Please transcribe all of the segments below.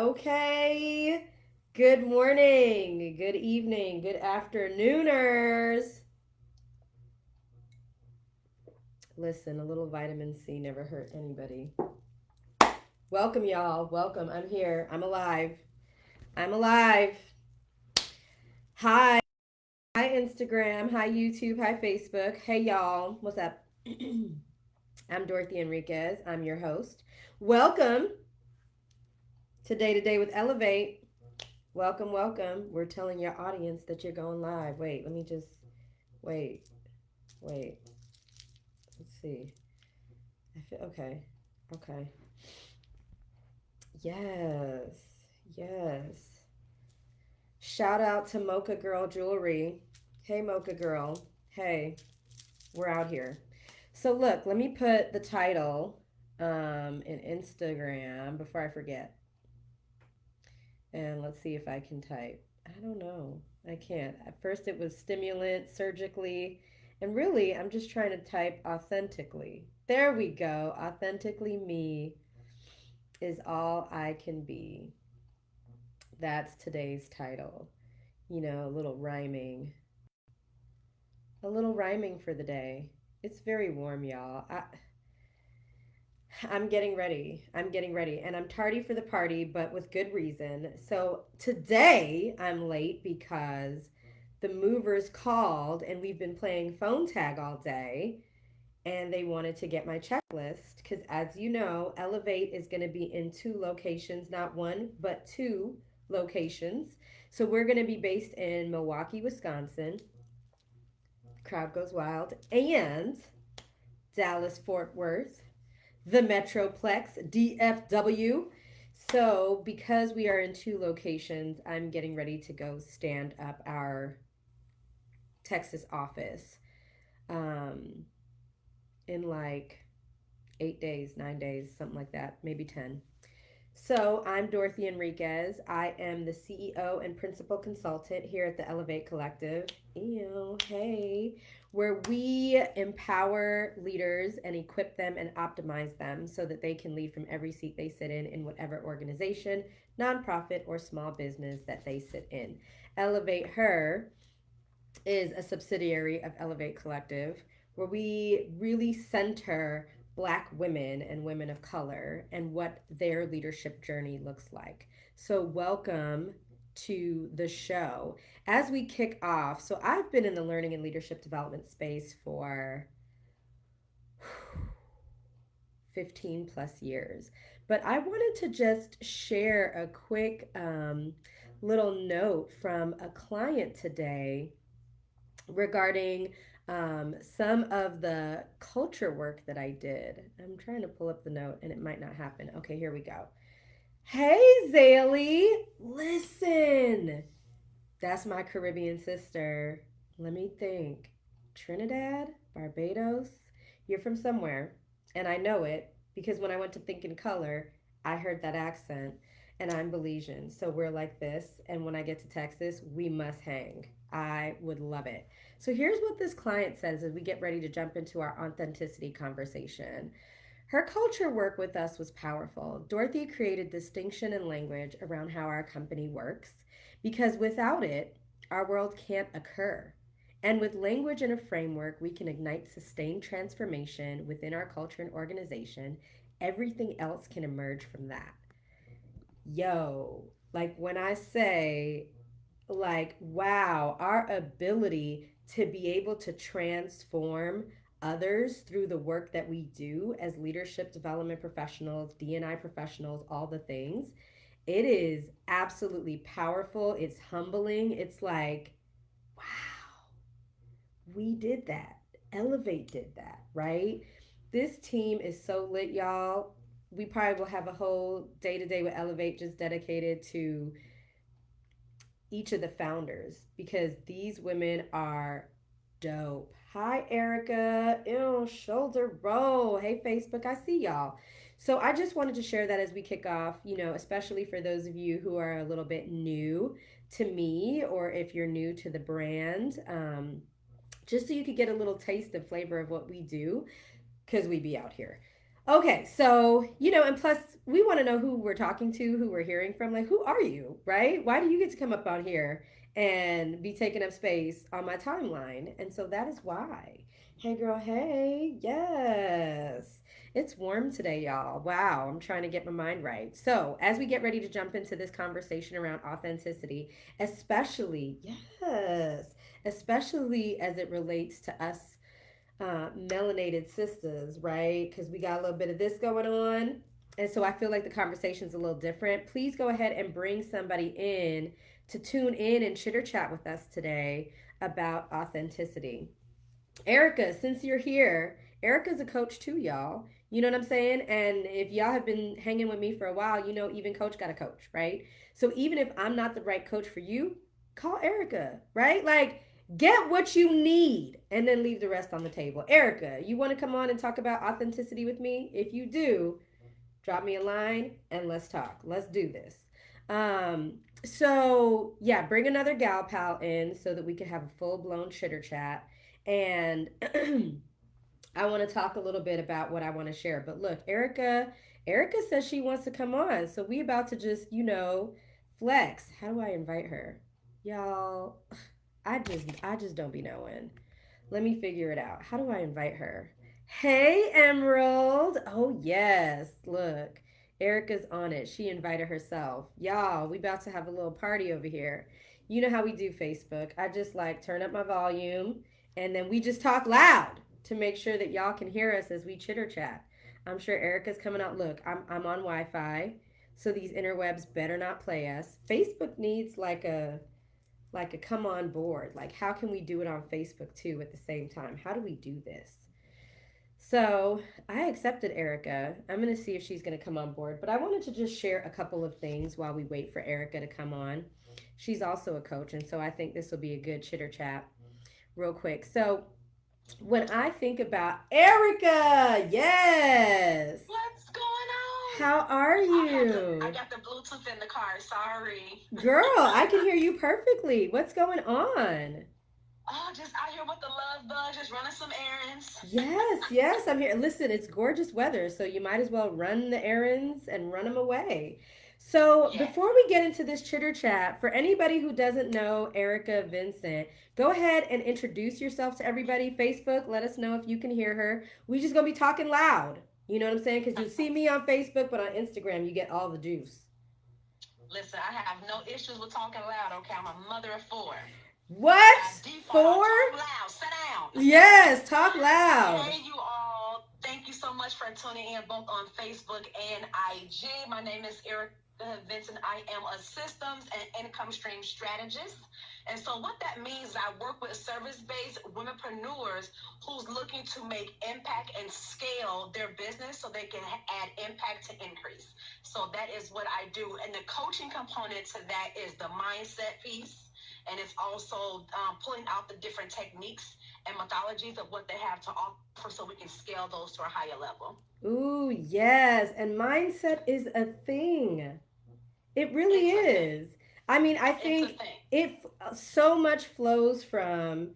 Okay. Good morning, good evening, good afternooners. Listen, a little vitamin C never hurt anybody. Welcome, y'all. Welcome. I'm here. I'm alive. I'm alive. Hi. Hi, Instagram. Hi, YouTube. Hi, Facebook. Hey, y'all. What's up? I'm Dorothy Enriquez. I'm your host. Welcome to Day to Day with Elevate. Welcome, welcome. We're telling your audience that you're going live. Wait, let me just wait. Wait. Let's see. I feel okay. Okay. Yes. Yes. Shout out to Mocha Girl Jewelry. Hey Mocha Girl. Hey, we're out here. So look, let me put the title in Instagram before I forget. And let's see if I can type. I don't know. I can't. At first it was stimulant, surgically, and really I'm just trying to type authentically. There we go. Authentically me is all I can be. That's today's title. A little rhyming. A little rhyming for the day. It's very warm, y'all. I'm getting ready. I'm getting ready. And I'm tardy for the party, but with good reason. So today I'm late because the movers called and we've been playing phone tag all day. And they wanted to get my checklist because, as you know, Elevate is going to be in two locations, not one, but two locations. So we're going to be based in Milwaukee, Wisconsin. Crowd goes wild. And Dallas, Fort Worth, the Metroplex, DFW. So, because we are in two locations, I'm getting ready to go stand up our Texas office um, in like 8 days, 9 days, something like that, maybe 10. So, I'm Dorothy Enriquez. I am the CEO and principal consultant here at the Elevate Collective. Ew, hey, where we empower leaders and equip them and optimize them so that they can lead from every seat they sit in whatever organization, nonprofit, or small business that they sit in. Elevate Her is a subsidiary of Elevate Collective, where we really center Black women and women of color and what their leadership journey looks like. So, welcome to the show. As we kick off, so I've been in the learning and leadership development space for 15 plus years. But I wanted to just share a quick little note from a client today regarding some of the culture work that I did. I'm trying to pull up the note and it might not happen. Okay, here we go. Hey, Zaylee, listen. That's my Caribbean sister. Let me think. Trinidad, Barbados. You're from somewhere. And I know it because when I went to Think in Color, I heard that accent. And I'm Belizean. So we're like this. And when I get to Texas, we must hang. I would love it. So here's what this client says as we get ready to jump into our authenticity conversation. Her culture work with us was powerful. Dorothy created distinction in language around how our company works because without it, our world can't occur. And with language and a framework, we can ignite sustained transformation within our culture and organization. Everything else can emerge from that. Yo, like when I say, like, wow, our ability to be able to transform others through the work that we do as leadership development professionals, D&I professionals, all the things, it is absolutely powerful. It's humbling. It's like, wow, we did that. Elevate did that, right? This team is so lit, y'all. We probably will have a whole day to day with Elevate just dedicated to each of the founders because these women are dope. Hi, Erica. Ew, shoulder roll. Hey, Facebook. I see y'all. So I just wanted to share that as we kick off, especially for those of you who are a little bit new to me or if you're new to the brand, just so you could get a little taste of flavor of what we do because we be out here. Okay, so, and plus we want to know who we're talking to, who we're hearing from. Like, who are you, right? Why do you get to come up on here and be taking up space on my timeline? And so that is why. Hey, girl, hey, yes. It's warm today, y'all. Wow, I'm trying to get my mind right. So, as we get ready to jump into this conversation around authenticity, especially, yes, especially as it relates to us melanated sisters, right? Because we got a little bit of this going on. And so I feel like the conversation's a little different. Please go ahead and bring somebody in to tune in and chitter chat with us today about authenticity. Erica, since you're here, Erica's a coach too, y'all. You know what I'm saying? And if y'all have been hanging with me for a while, even coach got a coach, right? So even if I'm not the right coach for you, call Erica, right? Like, get what you need and then leave the rest on the table. Erica, you want to come on and talk about authenticity with me? If you do, drop me a line and let's talk. Let's do this. So yeah, bring another gal pal in so that we can have a full blown chitter chat. And I want to talk a little bit about what I want to share. But look, Erica says she wants to come on. So we about to just, flex. How do I invite her? Y'all, I just don't be knowing. Let me figure it out. How do I invite her? Hey, Emerald. Oh, yes. Look, Erica's on it. She invited herself. Y'all, we about to have a little party over here. You know how we do Facebook. I just like turn up my volume and then we just talk loud to make sure that y'all can hear us as we chitter chat. I'm sure Erica's coming out. Look, I'm on Wi Fi, so these interwebs better not play us. Facebook needs like a come on board. Like, how can we do it on Facebook too at the same time? How do we do this? So I accepted Erica. I'm going to see if she's going to come on board. But I wanted to just share a couple of things while we wait for Erica to come on. She's also a coach. And so I think this will be a good chitter chat real quick. So when I think about Erica, yes. What's going on? How are I you? got the Bluetooth in the car. Sorry. Girl, I can hear you perfectly. What's going on? Oh, just out here with the love bug, just running some errands. Yes, yes, I'm here. Listen, it's gorgeous weather, so you might as well run the errands and run them away. So, Yes. before we get into this chitter chat, for anybody who doesn't know Erica Vincent, go ahead and introduce yourself to everybody. Facebook, let us know if you can hear her. We just gonna be talking loud. You know what I'm saying? Because you'll see me on Facebook, but on Instagram, you get all the juice. Listen, I have no issues with talking loud. Okay, I'm a mother of four. By What? default, I For? talk loud. Sit down. Yes, talk loud. Hey, you all. Thank you so much for tuning in both on Facebook and IG. My name is Erica Vincent. I am a systems and income stream strategist. And so, what that means is I work with service based womenpreneurs who's looking to make impact and scale their business so they can add impact to increase. So, that is what I do. And the coaching component to that is the mindset piece. And it's also pulling out the different techniques and methodologies of what they have to offer so we can scale those to a higher level. Ooh, yes. And mindset is a thing. It really It's a thing. is. I mean, I It's a think thing. it so much flows from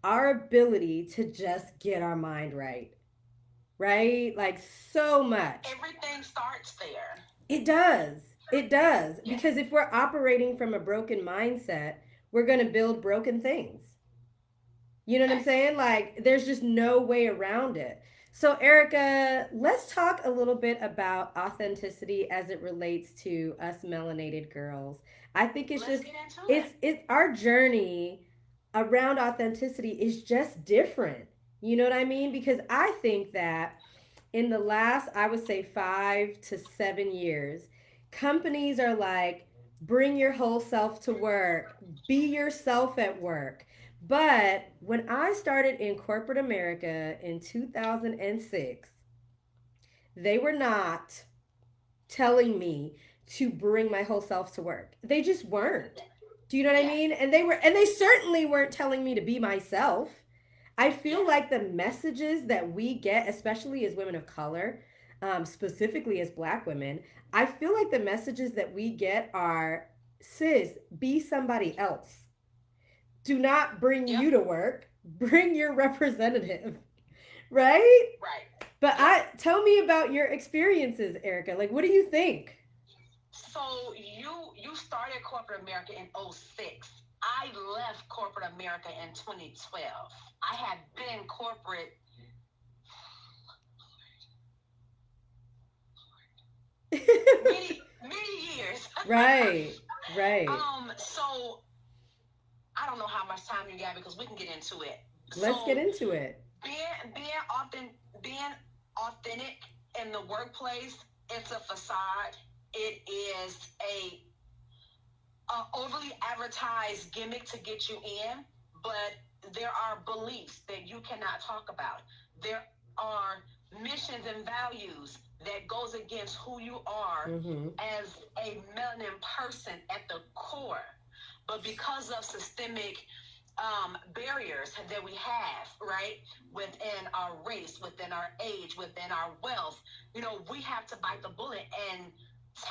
our ability to just get our mind right, right? Like, so much. Everything starts there. It does. It does. Yes. Because if we're operating from a broken mindset, we're going to build broken things. You know what I'm Facts. saying? Like, there's just no way around it. So, Erica, let's talk a little bit about authenticity as it relates to us melanated girls. I think it's Let's just get into it. it's our journey around authenticity is just different. You know what I mean? Because I think that in the last, I would say 5 to 7 years, companies are like, bring your whole self to work, be yourself at work. But when I started in corporate America in 2006, they were not telling me to bring my whole self to work. They just weren't. Do you know what I Yeah. mean? And they certainly weren't telling me to be myself. I feel Yeah. like the messages that we get, especially as women of color, specifically as black women, I feel like the messages that we get are, sis, be somebody else. Do not bring Yep. you to work, bring your representative, right? Right. But Yep. I tell me about your experiences, Erica. Like, what do you think? So you started corporate America in '06. I left corporate America in 2012. I had been in corporate many years. Right, right. So I don't know how much time you got because we can get into it. Let's get So into it. being authentic in the workplace, it's a facade. It is a overly advertised gimmick to get you in, but there are beliefs that you cannot talk about. There are missions and values that goes against who you are Mm-hmm. as a melanin person at the core. But because of systemic barriers that we have, right, within our race, within our age, within our wealth, we have to bite the bullet and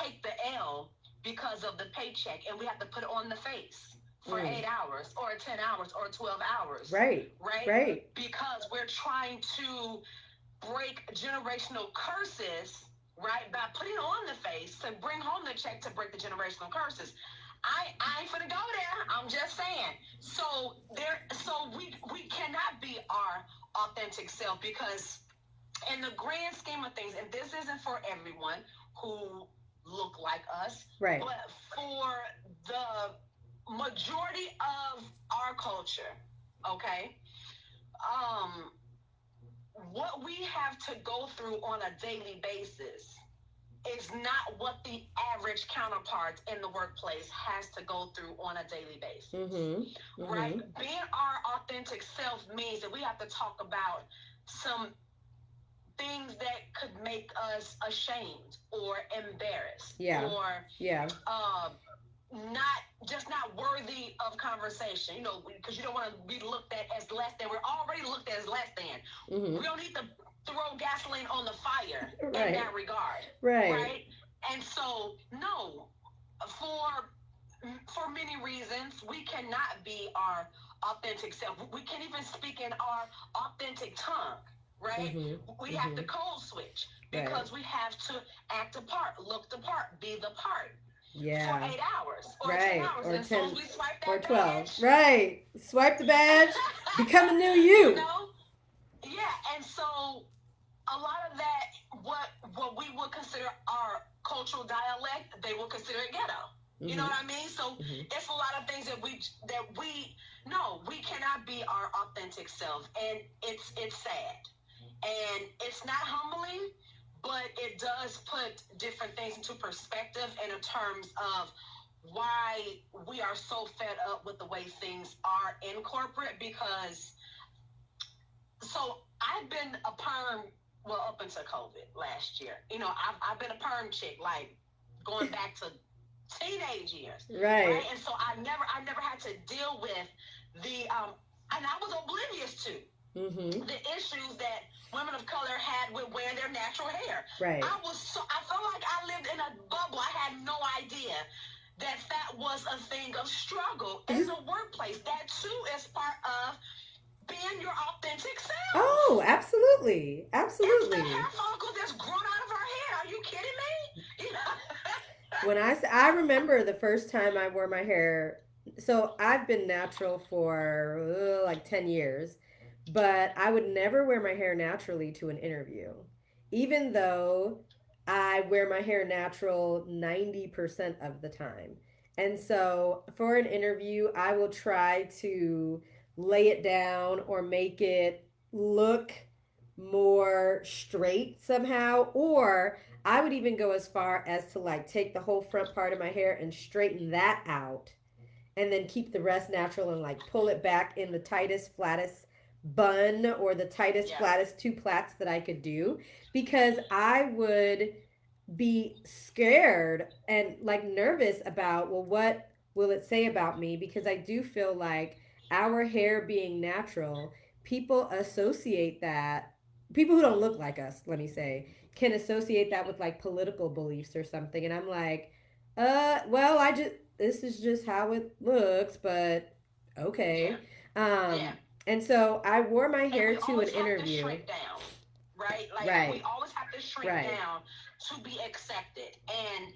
take the L because of the paycheck, and we have to put it on the face for Mm. 8 hours or 10 hours or 12 hours, Right, right? right. Because we're trying to break generational curses, right? By putting on the face to bring home the check to break the generational curses. I ain't finna go there. I'm just saying. So we cannot be our authentic self because in the grand scheme of things, and this isn't for everyone who look like us, Right. but for the majority of our culture, okay, um, what we have to go through on a daily basis is not what the average counterparts in the workplace has to go through on a daily basis, Mm-hmm. right? Mm-hmm. Being our authentic self means that we have to talk about some things that could make us ashamed or embarrassed Yeah. or Yeah. uh, not worthy of conversation, because you don't want to be looked at as less than. We're already looked at as less than. Mm-hmm. We don't need to throw gasoline on the fire in Right. that regard, Right. right? And so, no, for many reasons, we cannot be our authentic self. We can't even speak in our authentic tongue, right? Mm-hmm. We have Mm-hmm. to code switch Right. because we have to act the part, look the part, be the part for Yeah. 8 hours or 10 Right. hours. Or And as soon 10 as we swipe or that 12. badge, Right. Swipe the badge. Become a new you you. know, yeah. And so a lot of that, what we would consider our cultural dialect, they will consider it ghetto. You know Mm-hmm. what I mean? So Mm-hmm. it's a lot of things that we no, we cannot be our authentic self, and it's sad, and it's not humbling, but it does put different things into perspective in terms of why we are so fed up with the way things are in corporate because so I've been a perm well up until COVID last year. I've been a perm chick like going back to teenage years, right? Right. And so I never had to deal with the and I was oblivious to Mm-hmm. the issues that women of color had with wearing their natural hair. Right. I felt like I lived in a bubble. I had no idea that was a thing of struggle in the workplace. That too is part of being your authentic Oh, self. absolutely. It's the Absolutely. hair follicle that's grown out of our head. Are you kidding me? When I remember the first time I wore my hair, so I've been natural for like 10 years, but I would never wear my hair naturally to an interview, even though I wear my hair natural 90% of the time. And so for an interview, I will try to lay it down or make it look more straight somehow, or I would even go as far as to like take the whole front part of my hair and straighten that out and then keep the rest natural and like pull it back in the tightest, flattest bun or the tightest, Yeah. flattest two plaits that I could do because I would be scared and like nervous about, well, what will it say about me? Because I do feel like our hair being natural, people associate that, people who don't look like us, let me say, can associate that with like political beliefs or something. And I'm like, well, this is just how it looks, but Yeah. okay. Yeah. And so I wore my And hair we to an always have to interview. shrink down, right? Like we Right. always have to shrink Right. down to be accepted, and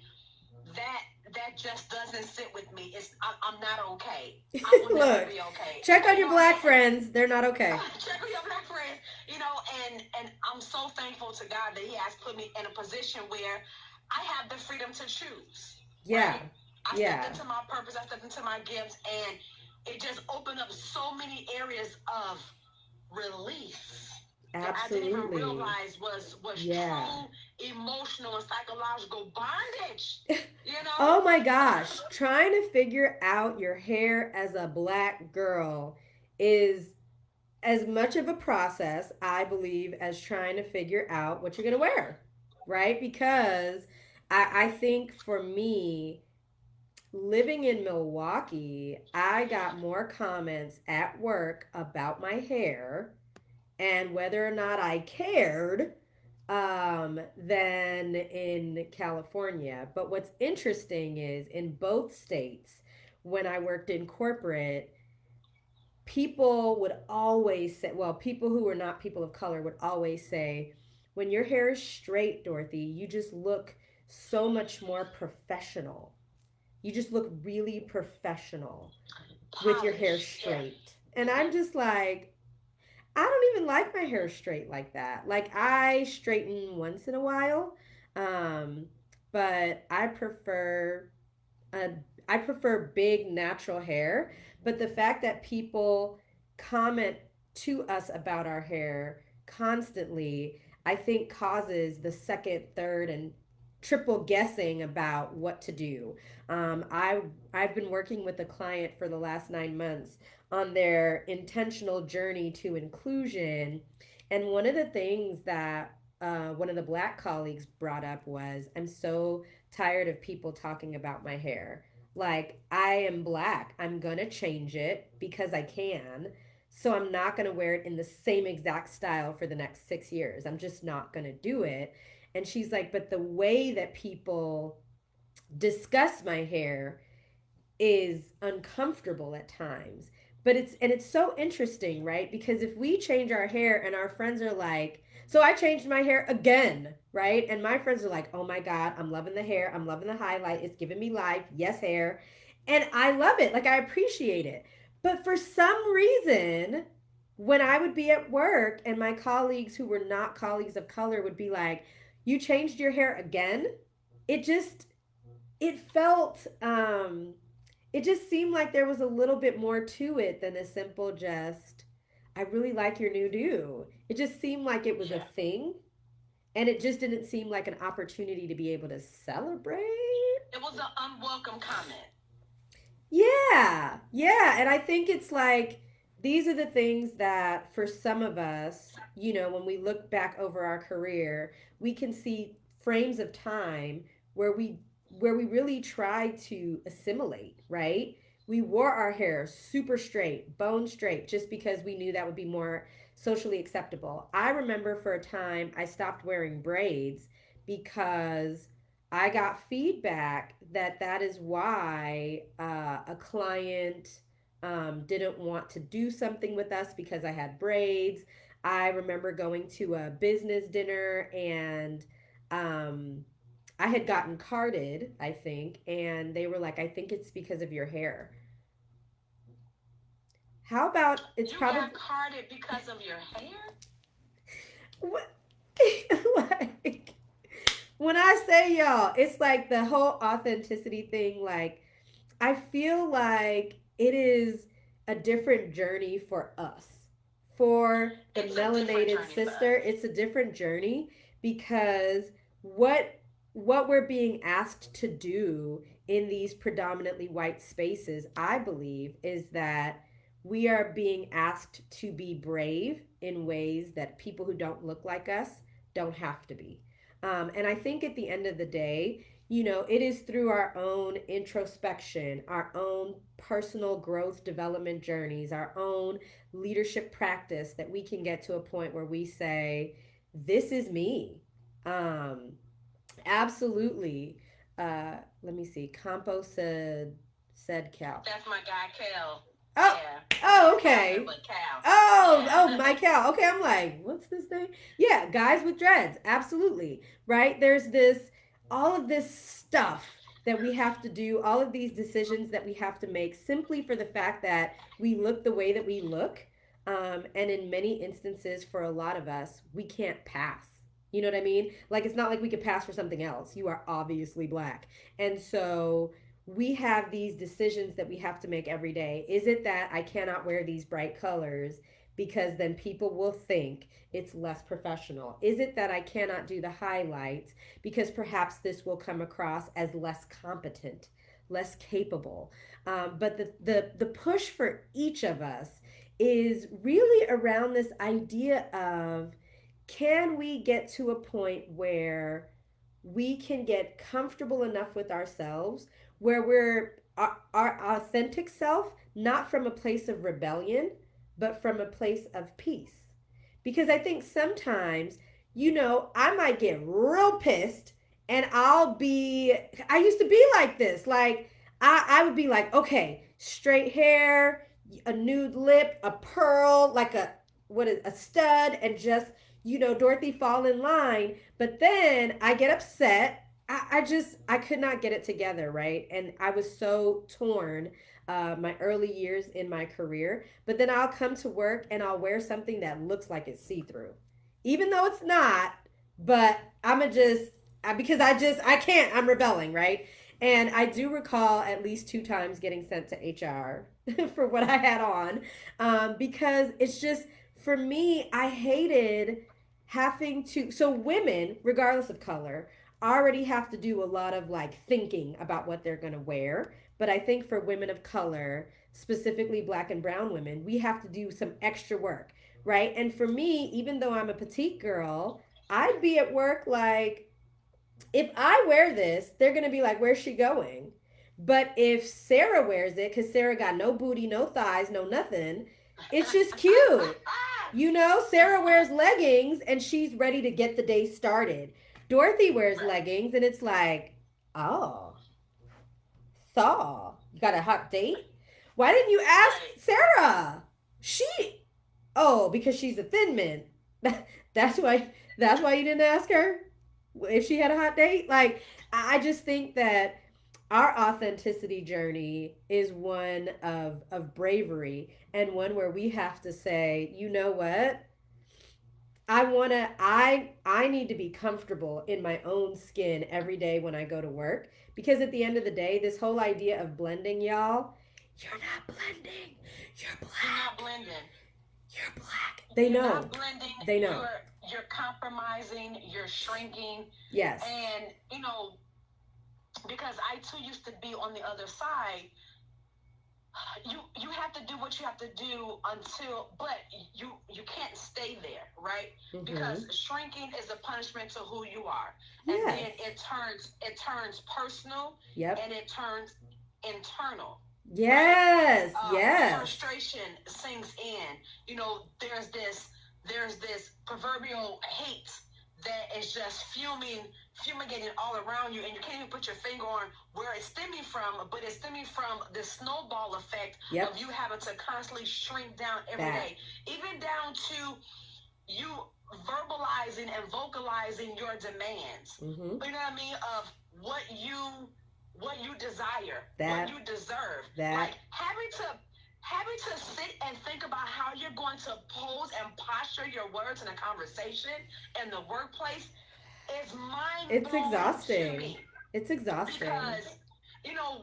that that just doesn't sit with me. I'm not okay. I will never Look, be okay. check on You your know, black friends. They're not okay. check with your black friends. You know, and I'm so thankful to God that He has put me in a position where I have the freedom to choose. Yeah. Right? I stepped Yeah. into my purpose. I stepped into my gifts, and it just opened up so many areas of release that I didn't even Absolutely. realize was Yeah. true emotional and psychological bondage. You Oh know? my gosh. Trying to figure out your hair as a black girl is as much of a process, I believe, as trying to figure out what you're going to wear, right? Because I think for me, living in Milwaukee, I got more comments at work about my hair and whether or not I cared than in California. But what's interesting is in both states, when I worked in corporate, people would always say, well, people who were not people of color would always say, when your hair is straight, Dorothy, you just look so much more professional. You just look really professional with your hair Polish. Yeah. straight. And I'm just like, I don't even like my hair straight like that. Like I straighten once in a while, um, but uh, I prefer big natural hair. But the fact that people comment to us about our hair constantly, I think causes the second, third, and triple guessing about what to do. I've been working with a client for the last 9 months on their intentional journey to inclusion, and one of the things that one of the black colleagues brought up was, I'm so tired of people talking about my hair. Like, I am black. I'm going to change it because I can. So I'm not going to wear it in the same exact style for the next 6 years. I'm just not going to do it. And she's like, but the way that people discuss my hair is uncomfortable at times. But it's so interesting, right? Because if we change our hair and our friends are like, so I changed my hair again, right? And my friends are like, "Oh my god, I'm loving the hair. I'm loving the highlight. It's giving me life. Yes, hair." And I love it. Like I appreciate it. But for some reason, when I would be at work and my colleagues who were not colleagues of color would be like, "You changed your hair again?" It just it felt it just seemed like there was a little bit more to it than a simple just, I really like your new do. It just seemed like it was a Yeah. thing, and it just didn't seem like an opportunity to be able to celebrate. It was an unwelcome comment. Yeah, yeah. And I think it's like these are the things that for some of us, when we look back over our career, we can see frames of time where we really try to assimilate, right? We wore our hair super straight, bone straight, just because we knew that would be more socially acceptable. I remember for a time I stopped wearing braids because I got feedback that that is why a client didn't want to do something with us because I had braids. I remember going to a business dinner and um, I had gotten carded, I think, and they were like, I think it's because of your hair. How about it's You got probably carded because of your hair? what? Like, when I say y'all, it's like the whole authenticity thing. Like, I feel like it is a different journey for us. For the It's a different melanated journey for sister, us. it's a different journey because what what we're being asked to do in these predominantly white spaces, I believe, is that we are being asked to be brave in ways that people who don't look like us don't have to be. And I think at the end of the day, it is through our own introspection, our own personal growth development journeys, our own leadership practice that we can get to a point where we say, this is me. Um, Absolutely. Let me see. Campo said Cal. That's my guy, Kel. Oh, Yeah. I think oh, it's Catherine, okay. but Cal. Oh, Yeah. Michael. Okay, I'm like, what's this name? Yeah, guys with dreads. Absolutely. Right? There's all of this stuff that we have to do, all of these decisions that we have to make simply for the fact that we look the way that we look. And in many instances, for a lot of us, we can't pass. You know what I mean? Like, it's not like we could pass for something else. You are obviously black. And so we have these decisions that we have to make every day. Is it that I cannot wear these bright colors because then people will think it's less professional? Is it that I cannot do the highlights because perhaps this will come across as less competent, less capable? But the push for each of us is really around this idea of, can we get to a point where we can get comfortable enough with ourselves where we're our authentic self, not from a place of rebellion, but from a place of peace. Because I think sometimes, I might get real pissed and I used to be like this. Like, I would be like, okay, straight hair, a nude lip, a pearl, like a stud, and just, Dorothy fall in line. But then I get upset. I could not get it together, right? And I was so torn my early years in my career. But then I'll come to work and I'll wear something that looks like it's see through, even though it's not. But I'm a just because I can't. I'm rebelling, right? And I do recall at least two times getting sent to HR for what I had on, because it's just, for me, I hated having to. So women, regardless of color, already have to do a lot of like thinking about what they're going to wear. But I think for women of color, specifically black and brown women, we have to do some extra work, right? And for me, even though I'm a petite girl, I'd be at work like, if I wear this, they're going to be like, where's she going? But if Sarah wears it, because Sarah got no booty, no thighs, no nothing, it's just cute. Sarah wears leggings and she's ready to get the day started. Dorothy wears Right. leggings and it's like, oh, Saw, you got a hot date? Why didn't you ask Right. Sarah? She, oh, because she's a thin mint. that's why. That's why you didn't ask her if she had a hot date. Like, I just think that our authenticity journey is one of bravery, and one where we have to say, you know what? I need to be comfortable in my own skin every day when I go to work, because at the end of the day, this whole idea of blending, y'all, you're not blending. You're You're not black. blending. You're black. They You're not know. blending. They know. You're compromising. You're shrinking, Yes. and because I too used to be on the other side. You have to do what you have to do until, but you can't stay there, right? Mm-hmm. Because shrinking is a punishment to who you are, and Yes. then it turns personal, Yep. and it turns internal, right? Yes. Yes. Frustration sinks in. There's this proverbial hate that is just fumigating all around you, and you can't even put your finger on where it's stemming from, but it's stemming from the snowball effect Yep. of you having to constantly shrink down every That. day, even down to you verbalizing and vocalizing your demands. Mm-hmm. You know what I mean? Of what you desire, what That. you deserve. That. Like having to sit and think about how you're going to pose and posture your words in a conversation in the workplace is mind It's blowing to exhausting. me, It's exhausting. because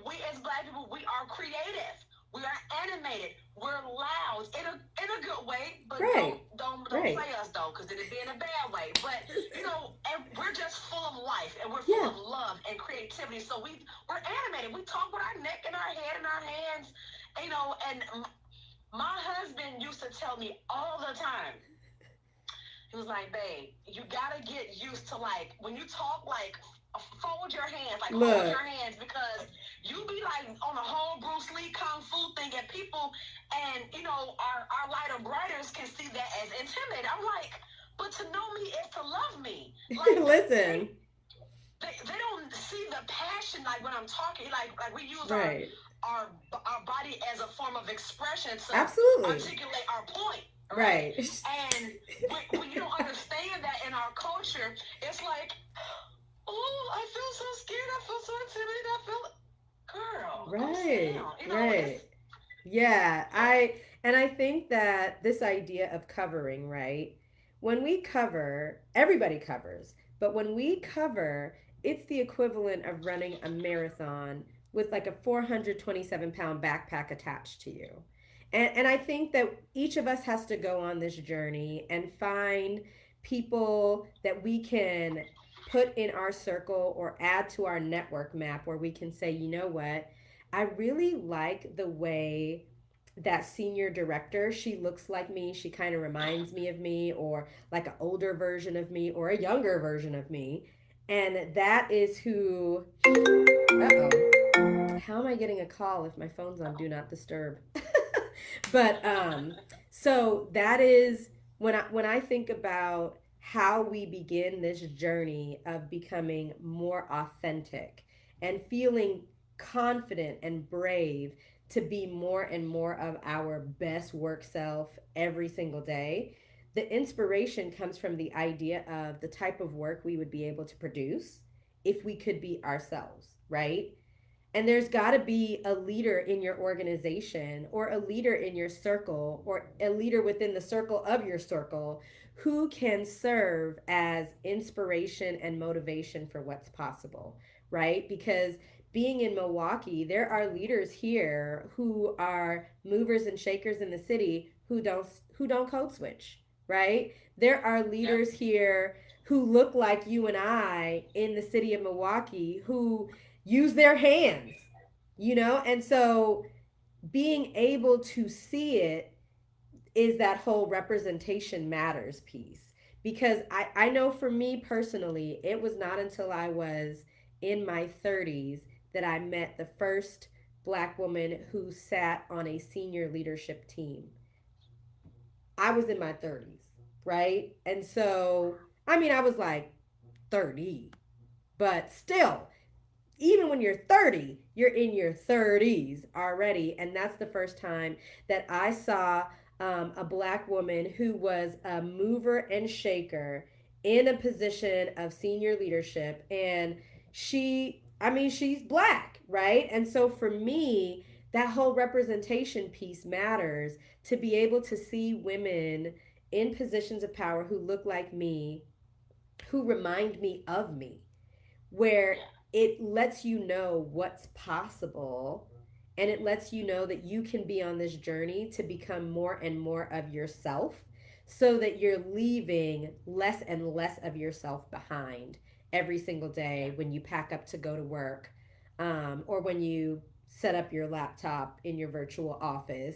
we as black people, we are creative, we are animated, we're loud in a good way, but don't Right. don't don't Right. play us though, because it'd be in a bad way. But and we're just full of life, and we're full Yeah. of love and creativity. So we're animated. We talk with our neck and our head and our hands, and my husband used to tell me all the time. He was like, babe, you gotta get used to, like, when you talk, like, fold your hands, like hold Look. your hands, because you be like on the whole Bruce Lee kung fu thing, and people, and our lighter brighters can see that as intimidating. I'm like, but to know me is to love me. Like Listen. they don't see the passion, like when I'm talking, like we use our Right. our body as a form of expression to Absolutely. articulate our point, right? Right. And when you don't understand that in our culture, it's like, oh, I feel so scared. I feel so intimidated. I feel, girl, go sit Right. down. You know, it's Right. Yeah, yeah, I think that this idea of covering, right? When we cover, everybody covers, but when we cover, it's the equivalent of running a marathon with like a 427-pound backpack attached to you. And I think that each of us has to go on this journey and find people that we can put in our circle or add to our network map where we can say, you know what? I really like the way that senior director, she looks like me, she kind of reminds me of me, or like an older version of me or a younger version of me, and that is who, uh-oh, how am I getting a call if my phone's on do not disturb? But so that is when I think about how we begin this journey of becoming more authentic and feeling confident and brave to be more and more of our best work self every single day. The inspiration comes from the idea of the type of work we would be able to produce if we could be ourselves, right? And there's got to be a leader in your organization or a leader in your circle or a leader within the circle of your circle who can serve as inspiration and motivation for what's possible, right? Because being in Milwaukee, there are leaders here who are movers and shakers in the city who don't code switch, right? There are yep, leaders here who look like you and I in the city of Milwaukee who use their hands, and so being able to see it is that whole representation matters piece. Because I know for me personally, it was not until I was in my 30s that I met the first black woman who sat on a senior leadership team. I was in my 30s, right? And so, I mean, I was like 30, but still, even when you're 30, you're in your 30s already. And that's the first time that I saw a black woman who was a mover and shaker in a position of senior leadership. And she's black, right? And so for me, that whole representation piece matters to be able to see women in positions of power who look like me, who remind me of me, where yeah, it lets you know what's possible and it lets you know that you can be on this journey to become more and more of yourself so that you're leaving less and less of yourself behind every single yeah, day when you pack up to go to work, or when you set up your laptop in your virtual office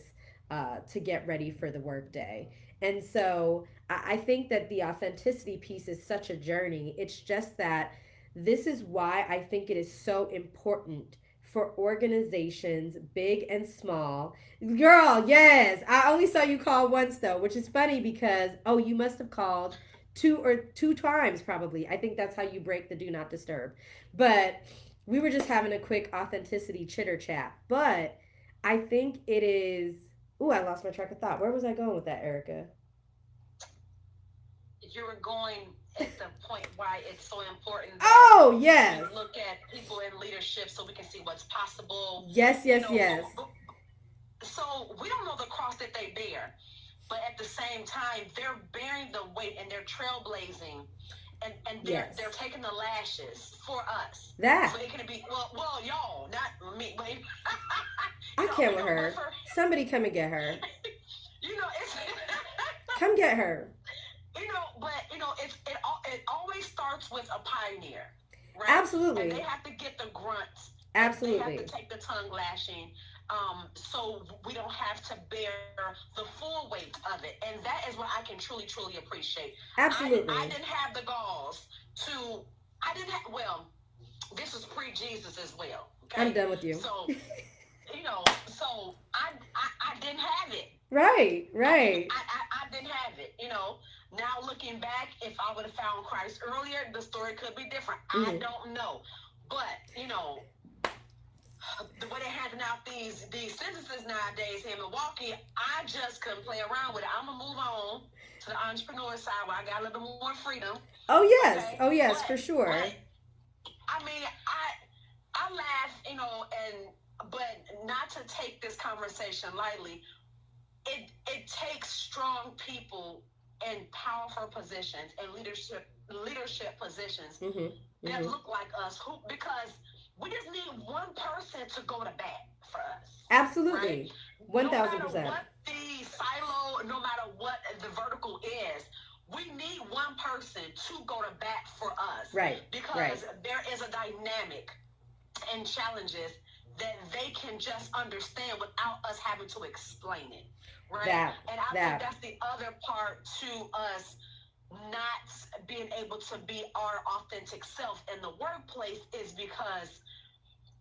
to get ready for the workday. And so I think that the authenticity piece is such a journey. It's just that this is why I think it is so important for organizations, big and small. Girl, yes. I only saw you call once though, which is funny because you must have called two times probably. I think that's how you break the do not disturb. But we were just having a quick authenticity chitter chat. But I think it is. Ooh, I lost my track of thought. Where was I going with that, Erica? you were going at the point why it's so important that Oh, we yes. look at people in leadership so we can see what's possible. Yes, You yes, know, yes. so we don't know the cross that they bear, but at the same time, they're bearing the weight and they're trailblazing, and they're Yes. taking the lashes for us. That. So it can be well, y'all, not me, but I can't with but her. for Somebody come and get her. it's Come get her. but it always starts with a pioneer, right? And they Absolutely. have to get the grunts, and they have to Absolutely. take the tongue lashing, so we don't have to bear the full weight of it. And that is what I can truly appreciate. I Absolutely. didn't have the galls to. I didn't have. Well, this is pre Jesus as well. I'm Okay, done with you. so so I didn't have it. Right, right. I didn't have it. Now looking back, if I would have found Christ earlier, the story could be different. I Hmm. don't know, but the way they're handing out these sentences nowadays here in Milwaukee, I just couldn't play around with it. I'm gonna move on to the entrepreneur side where I got a little bit more freedom. Oh Okay, yes, oh yes, for but sure. I mean, I laugh, and but not to take this conversation lightly. It takes strong people in powerful positions and leadership positions Mhm. that Mhm. look like us who because we just need one person to go to bat for us, right? Absolutely. One No thousand matter percent. what the silo, no matter what the vertical is, we need one person to go to bat for us Right. because Right. there is a dynamic and challenges that they can just understand without us having to explain it, right? That. And I think That. that's the other part to us not being able to be our authentic self in the workplace is because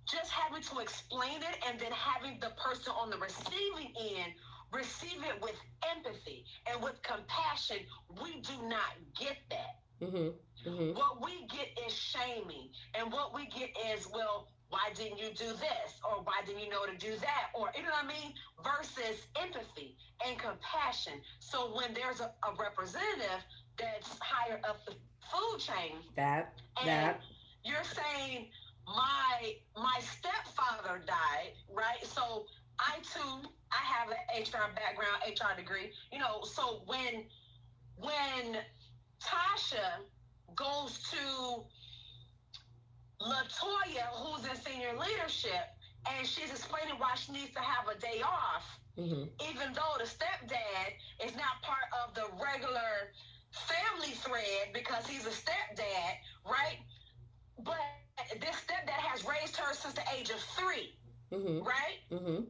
just having to explain it and then having the person on the receiving end receive it with empathy and with compassion, we do not get that. Mhm. Mhm. What we get is shaming. And what we get is, well, why didn't you do this? Or why didn't you know to do that? Or, you know what I mean? Versus empathy and compassion. So when there's a representative that's higher up the food chain That. and That. you're saying, my stepfather died, right? So I too, I have an HR background, HR degree, so when Tasha goes to Latoya, who's in senior leadership, and she's explaining why she needs to have a day off, Mhm. even though the stepdad is not part of the regular family thread because he's a stepdad, right? But this stepdad has raised her since the age of 3, Mhm. right? Mhm.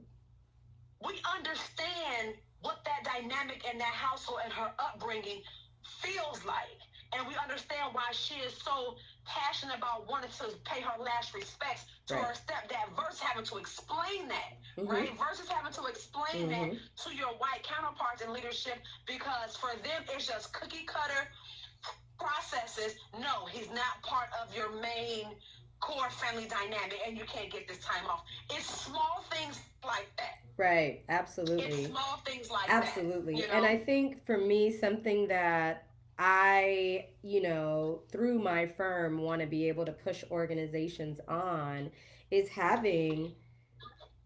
We understand what that dynamic in that household and her upbringing feels like. And we understand why she is so passionate about wanting to pay her last respects to Right. her stepdad versus having to explain that, Mhm. right? Versus having to explain that Mhm. to your white counterparts in leadership because for them it's just cookie cutter processes. No, he's not part of your main core family dynamic and you can't get this time off. It's small things like that. Right. It's Absolutely. small things like that, Absolutely. And I think for me, something that I, through my firm want to be able to push organizations on is having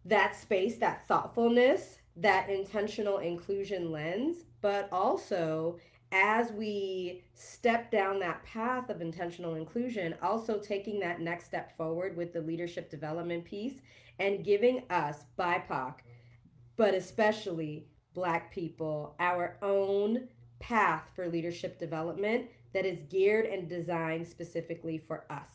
that space, that thoughtfulness, that intentional inclusion lens, but also as we step down that path of intentional inclusion, also taking that next step forward with the leadership development piece and giving us BIPOC, but especially Black people, our own path for leadership development that is geared and designed specifically for us,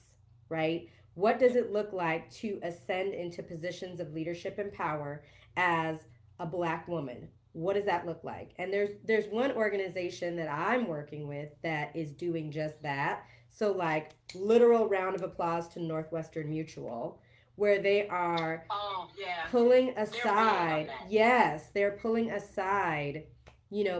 right? What does it look like to ascend into positions of leadership and power as a Black woman? What does that look like? And there's one organization that I'm working with that is doing just that. So like literal round of applause to Northwestern Mutual, where they are oh yeah, pulling they're big on aside, that. yes, they're pulling aside,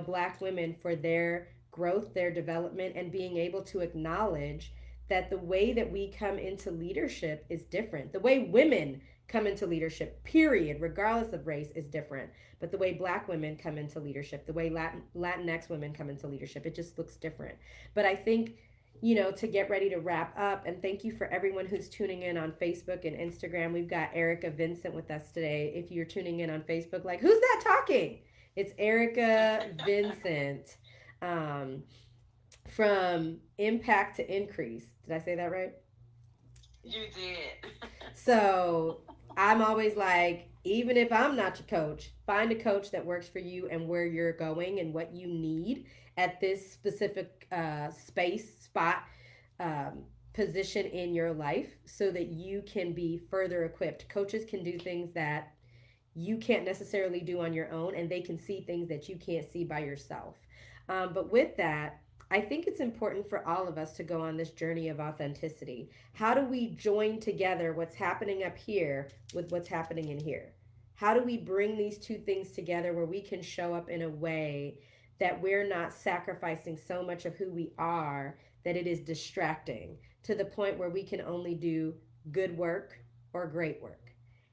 Black women for their growth, their development, and being able to acknowledge that the way that we come into leadership is different. The way women come into leadership, period, regardless of race, is different. But the way Black women come into leadership, the way Latinx women come into leadership, it just looks different. But I think to get ready to wrap up. And thank you for everyone who's tuning in on Facebook and Instagram. We've got Erica Vincent with us today. If you're tuning in on Facebook, like, who's that talking? It's Erica Vincent um, from Impact to Increase. Did I say that right? You did. So I'm always like, even if I'm not your coach, find a coach that works for you and where you're going and what you need at this specific space, spot, um, position in your life so that you can be further equipped. Coaches can do things that you can't necessarily do on your own, and they can see things that you can't see by yourself. But with that, I think it's important for all of us to go on this journey of authenticity. How do we join together what's happening up here with what's happening in here? How do we bring these two things together where we can show up in a way that we're not sacrificing so much of who we are that it is distracting to the point where we can only do good work or great work?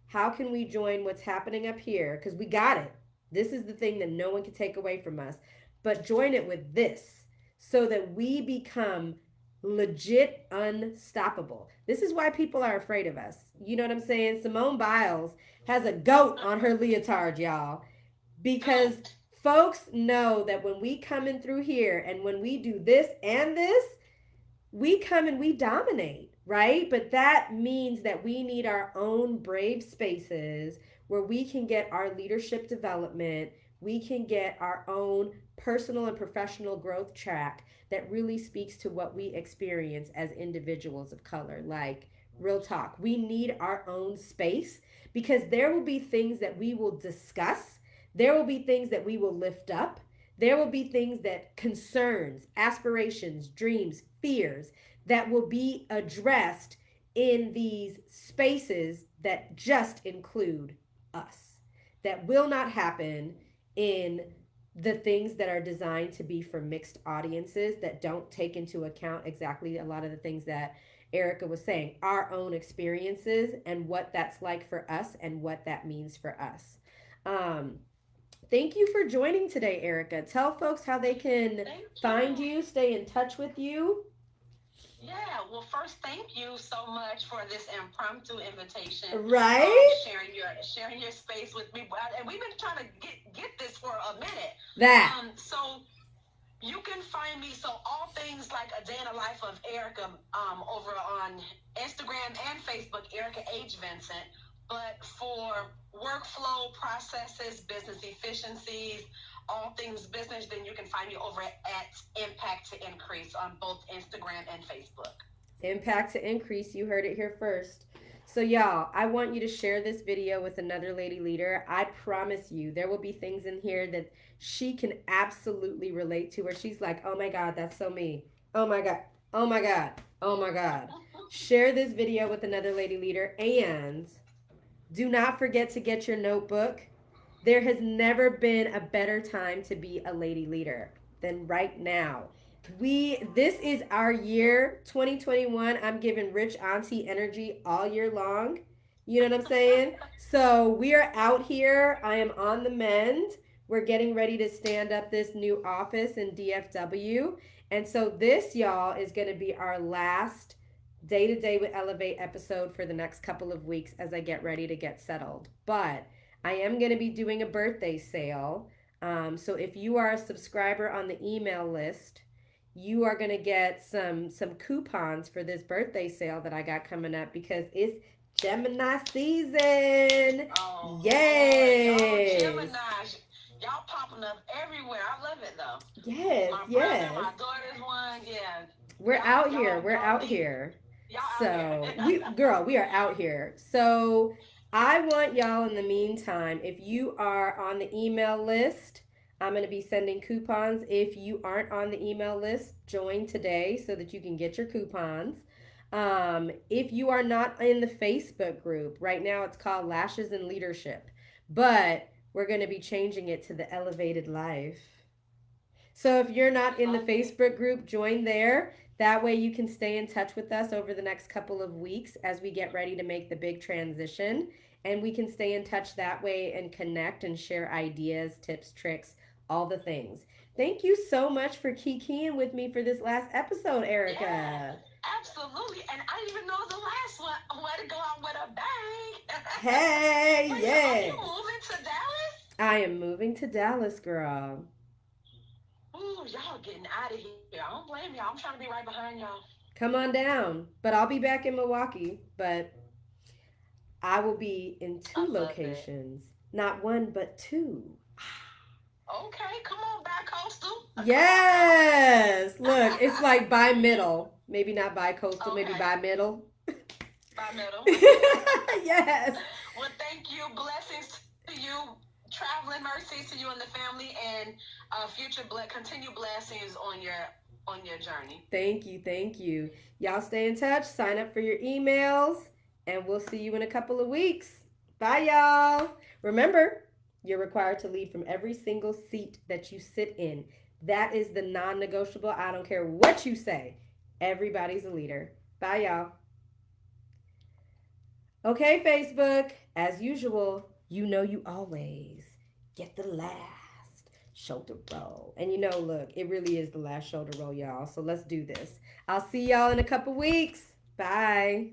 How can we join what's happening up here? Because we got it. This is the thing that no one can take away from us. But join it with this so that we become legit unstoppable. This is why people are afraid of us. You know what I'm saying? Simone Biles has a goat on her leotard, y'all, because Goat. folks know that when we come in through here and when we do this and this, we come and we dominate, right? But that means that we need our own brave spaces where we can get our leadership development, we can get our own personal and professional growth track that really speaks to what we experience as individuals of color. Like, real talk, we need our own space because there will be things that we will discuss, there will be things that we will lift up, there will be things that concerns, aspirations, dreams, fears that will be addressed in these spaces that just include us. That will not happen in the things that are designed to be for mixed audiences that don't take into account exactly a lot of the things that Erica was saying, our own experiences and what that's like for us and what that means for us. Um, Thank you for joining today, Erica. Tell folks how they can Thank find you. you, stay in touch with you. Yeah, well, first, thank you so much for this impromptu invitation. Right? Sharing your space with me, and we've been trying to get this for a minute. That. So you can find me, so all things like a day in the life of Erica, over on Instagram and Facebook, Erica H Vincent. But for workflow processes, business efficiencies, all things business, then you can find me over at Impact to Increase on both Instagram and Facebook. Impact to increase. You heard it here first. So, y'all, I want you to share this video with another lady leader. I promise you, there will be things in here that she can absolutely relate to, where she's like, oh my God, that's so me. Oh my God. Oh my God. Oh my God. Share this video with another lady leader and do not forget to get your notebook. There has never been a better time to be a lady leader than right now. This is our year 2021. I'm giving rich auntie energy all year long. You know what I'm saying? So we are out here. I am on the mend. We're getting ready to stand up this new office in DFW. And so this, y'all, is going to be our last day to day with Elevate episode for the next couple of weeks as I get ready to get settled. But I am going to be doing a birthday sale. So if you are a subscriber on the email list, you are going to get some coupons for this birthday sale that I got coming up because it's Gemini season. Oh Lord, y'all Yes. Gemini, y'all popping up everywhere. I love it though. Yes, My brother, yes. my daughter's one. Yeah, We're out here. We're y'all out lead. here. Y'all out here. So, we are out here. So, I want y'all in the meantime, if you are on the email list, I'm going to be sending coupons. If you aren't on the email list, join today so that you can get your coupons. If you are not in the Facebook group, right now it's called Lashes and Leadership, but we're going to be changing it to the Elevated Life. So if you're not in the Okay. Facebook group, join there. That way you can stay in touch with us over the next couple of weeks as we get ready to make the big transition. And we can stay in touch that way and connect and share ideas, tips, tricks, all the things. Thank you so much for kikiing with me for this last episode, Yeah, Erica. absolutely. And I didn't even know the last one. Way to go out with a bang. Hey, Wait, are you yes. moving to Dallas? I am moving to Dallas, girl. Ooh, y'all getting out of here. I don't blame y'all. I'm trying to be right behind y'all. Come on down. But I'll be back in Milwaukee. But I will be in I two love it. locations, not one, but two. Okay, come on, back coastal. Come on now. Yes! Look, it's like by middle. Maybe not by coastal, maybe Okay, by middle. by middle. Yes. Well, thank you. Blessings to you. Traveling mercies to you and the family, and future continued blessings on your journey. Thank you. Thank you. Y'all stay in touch. Sign up for your emails, and we'll see you in a couple of weeks. Bye, y'all. Remember, you're required to lead from every single seat that you sit in. That is the non negotiable. I don't care what you say. Everybody's a leader. Bye, y'all. Okay, Facebook, as usual, you know you always get the last shoulder roll. And you know, look, it really is the last shoulder roll, y'all. So let's do this. I'll see y'all in a couple weeks. Bye.